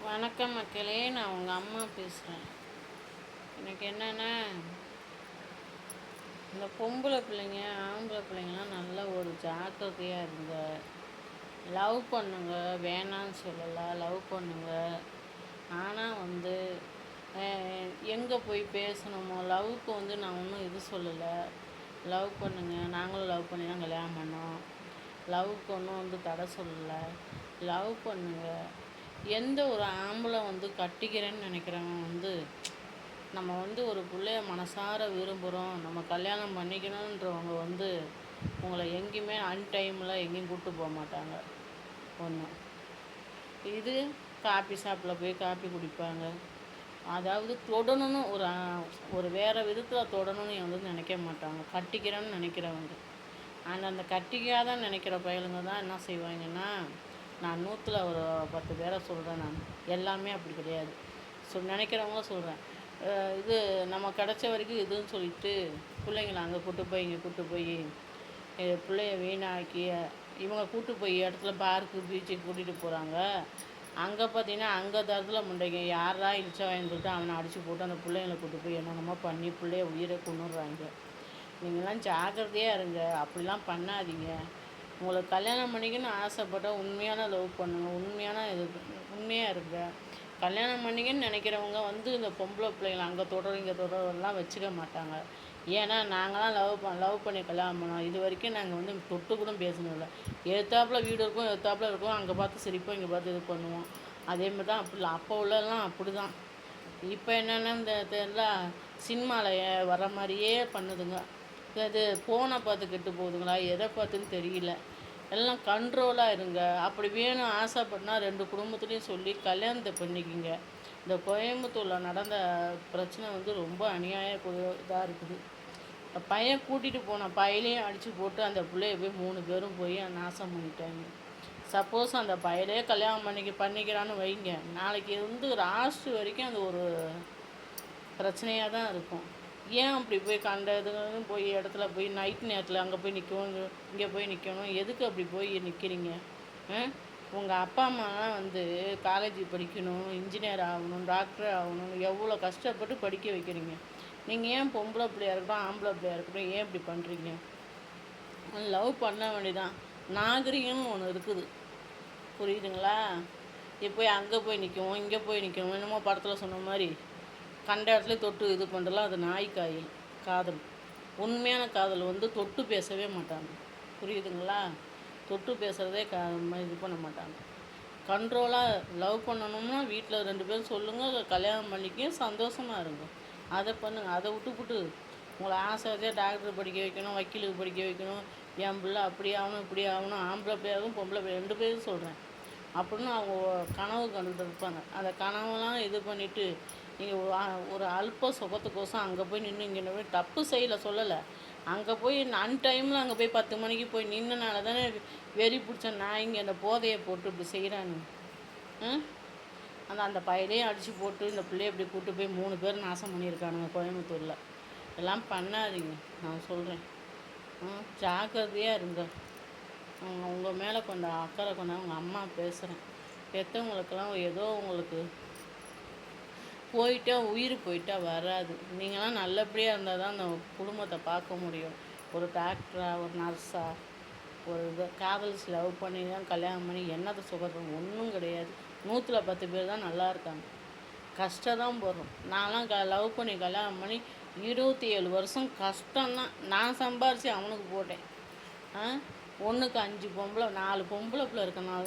வணக்கம் மக்களே, நான் உங்கள் அம்மா பேசுகிறேன். எனக்கு என்னென்னா, இந்த பொம்பளை பிள்ளைங்க ஆம்பளை பிள்ளைங்களாம் நல்லா ஒரு ஜாக்கிரதையாக இருங்க. லவ் பண்ணுங்க, வேணான்னு சொல்லலை, லவ் பண்ணுங்க. ஆனால் எங்கே போய் பேசணுமோ லவ்வுக்கு நான் ஒன்றும் இது சொல்லலை. லவ் பண்ணுங்க, நாங்களும் லவ் பண்ணி தான் கல்யாணம் பண்ணோம். லவ்வுக்கு ஒன்றும் தடை சொல்லலை. லவ் பண்ணுங்க. எந்த ஒரு ஆம்பளை கட்டிக்கிறேன்னு நினைக்கிறவன் நம்ம ஒரு பிள்ளைய மனசார விரும்புகிறோம், நம்ம கல்யாணம் பண்ணிக்கணுன்றவங்க உங்களை எங்கேயுமே அன்டைமில் எங்கேயும் கூப்பிட்டு போக மாட்டாங்க. ஒன்று இது காப்பி ஷாப்பில் போய் காப்பி குடிப்பாங்க. அதாவது தொடணும்னு ஒரு வேறு விதத்தில் தொடணும்னு நினைக்க மாட்டாங்க. கட்டிக்கிறேன்னு நினைக்கிறவங்க. ஆனால் அந்த கட்டிக்காத நினைக்கிற பயலுங்க தான் என்ன செய்வாங்கன்னா, நான் 100ல் ஒரு 10 பேரை சொல்கிறேன். நான் எல்லாமே அப்படி கிடையாது. நினைக்கிறவங்க சொல்கிறேன். இது நம்ம கிடச்ச வரைக்கும் இதுன்னு சொல்லிட்டு பிள்ளைங்கள அங்கே கூட்டு போய் இங்கே கூட்டு போய் பிள்ளைய வீணாக்கி இவங்க கூட்டு போய் இடத்துல பார்க்கு பீச்சுக்கு கூட்டிகிட்டு போகிறாங்க. அங்கே பார்த்தீங்கன்னா அங்கே தரத்தில் முண்டைங்க யாரா இழிச்சா வாங்கி சொல்லிட்டு அவனை அடித்து போட்டு அந்த பிள்ளைங்களை கூட்டு போய் என்னென்னமோ பண்ணி பிள்ளைய உயிரை கொண்டுடுறாங்க. நீங்களாம் ஜாக்கிரதையாக இருங்க. அப்படிலாம் பண்ணாதீங்க. உங்களுக்கு கல்யாணம் பண்ணிக்கணும்னு ஆசைப்பட்டால் உண்மையான லவ் பண்ணுங்கள். உண்மையாக இருங்க. கல்யாணம் பண்ணிக்கன்னு நினைக்கிறவங்க இந்த பொம்பளை பிள்ளைங்களை அங்கே தொடரும் இங்கே தொடரெல்லாம் வச்சுக்க மாட்டாங்க. ஏன்னா நாங்களாம் லவ் பண்ணி கல்யாணம் பண்ணோம். இது வரைக்கும் நாங்கள் தொட்டு கூட பேசினதில்லை. எதிர்த்தாப்புல வீடு இருக்கும், எதிர்த்தாப்புல இருக்கும், அங்கே பார்த்து சிரிப்போம், இங்கே பார்த்து இது பண்ணுவோம். அதேமாதிரி தான் அப்படி அப்போ உள்ளதெல்லாம் அப்படி தான். இப்போ என்னென்னா இந்த தெரியல சினிமாவில் வர மாதிரியே பண்ணுதுங்க. அது ஃபோனை பார்த்து கெட்டு போகுதுங்களா, எதை பார்த்துன்னு தெரியல. எல்லாம் கண்ட்ரோலாக இருங்க. அப்படி வேணும் ஆசைப்பட்னா 2 குடும்பத்துலேயும் சொல்லி கல்யாணத்தை பண்ணிக்கிங்க. இந்த கோயம்புத்தூரில் நடந்த பிரச்சனை ரொம்ப அநியாய இதாக இருக்குது. பையன் கூட்டிகிட்டு போன பையலையும் அடித்து போட்டு அந்த பிள்ளைய போய் 3 பேரும் போய் நாசம் பண்ணிட்டாங்க. சப்போஸ் அந்த பையலே கல்யாணம் பண்ணிக்கிறான்னு வைங்க, நாளைக்கு லாஸ்ட் வரைக்கும் அது ஒரு பிரச்சனையாக தான் இருக்கும். ஏன் அப்படி போய் கண்ட இதுன்னு போய் இடத்துல போய் நைட் நேரத்தில் அங்கே போய் நிற்கணும், இங்கே போய் நிற்கணும்? எதுக்கு அப்படி போய் நிற்கிறீங்க? உங்கள் அப்பா அம்மாலாம் காலேஜ் படிக்கணும், இன்ஜினியர் ஆகணும், டாக்டர் ஆகணும், எவ்வளோ கஷ்டப்பட்டு படிக்க வைக்கிறீங்க. நீங்கள் ஏன் பொம்பளை பிள்ளையாக இருக்கட்டும் ஆம்பளை பிள்ளையாக இருக்கட்டும் ஏன் இப்படி பண்ணுறீங்க? லவ் பண்ண வேண்டியதான். நாகரிகம்னு ஒன்று இருக்குது, புரியுதுங்களா? போய் அங்கே போய் நிற்கவும் இங்கே போய் நிற்கணும், என்னமோ படத்தில் சொன்ன மாதிரி கண்ட இடத்துல தொட்டு இது பண்ணுறலாம். அது நாய்க்காயில் காதல். உண்மையான காதல் தொட்டு பேசவே மாட்டாங்க, புரியுதுங்களா? தொட்டு பேசுகிறதே இது பண்ண மாட்டாங்க. கண்ட்ரோலாக லவ் பண்ணணும்னா வீட்டில் 2 பேரும் சொல்லுங்கள், கல்யாணம் பண்ணிக்க, சந்தோஷமாக இருங்க. அதை பண்ணுங்க. அதை விட்டுப்புட்டு உங்களை ஆசையாக டாக்டர் படிக்க வைக்கணும், வக்கீலுக்கு படிக்க வைக்கணும், என் பிள்ளை அப்படி ஆகணும் இப்படி ஆகணும், ஆம்பளை பிள்ளையாகவும் பொம்பளை பிள்ளை 2 பேரும் சொல்கிறேன் அப்படின்னு அவங்க கனவு கண்டுட்டு இருப்பாங்க. அந்த கனவுலாம் இது பண்ணிவிட்டு நீங்கள் ஒரு அல்ப சுகத்துக்கோசம் அங்கே போய் நின்று இங்கே போய் தப்பு செய்யலை, சொல்லலை. அங்கே போய் அன்டைமில் அங்கே போய் 10 மணிக்கு போய் நின்றனால தானே வெறி பிடிச்ச நாய்ங்க அந்த போதையை போட்டு இப்படி செய்கிறாங்க. அந்த பையலையும் அடித்து போட்டு இந்த பிள்ளைய இப்படி கூப்பிட்டு போய் 3 பேர் நாசம் பண்ணியிருக்கானுங்க கோயம்புத்தூரில். எல்லாம் பண்ணாதீங்க, நான் சொல்கிறேன். ஜாக்கிரதையாக இருங்க. உங்கள் மேலே கொஞ்சம் அக்கறை கொண்டா உங்கள் அம்மா பேசுகிறேன். பெற்றவங்களுக்கெல்லாம் ஏதோ உங்களுக்கு உயிர் போயிட்டா வராது. நீங்களாம் நல்லபடியாக இருந்தால் தான் அந்த குடும்பத்தை பார்க்க முடியும். ஒரு டாக்டராக, ஒரு நர்ஸாக, ஒரு காதலிச்சு லவ் பண்ணி தான் கல்யாணம் பண்ணி என்னத்தை சுகத்தை ஒன்றும் கிடையாது. 100ல் 10 பேர் தான் நல்லா இருக்காங்க. கஷ்டம் தான் போடுறோம். நான்லாம் லவ் பண்ணி கல்யாணம் பண்ணி 27 வருஷம் கஷ்டம்தான். நான் சம்பாரித்து அவனுக்கு போட்டேன். 1க்கு 5 பொம்பளை 4 பொம்பளை பிள்ளை இருக்கனால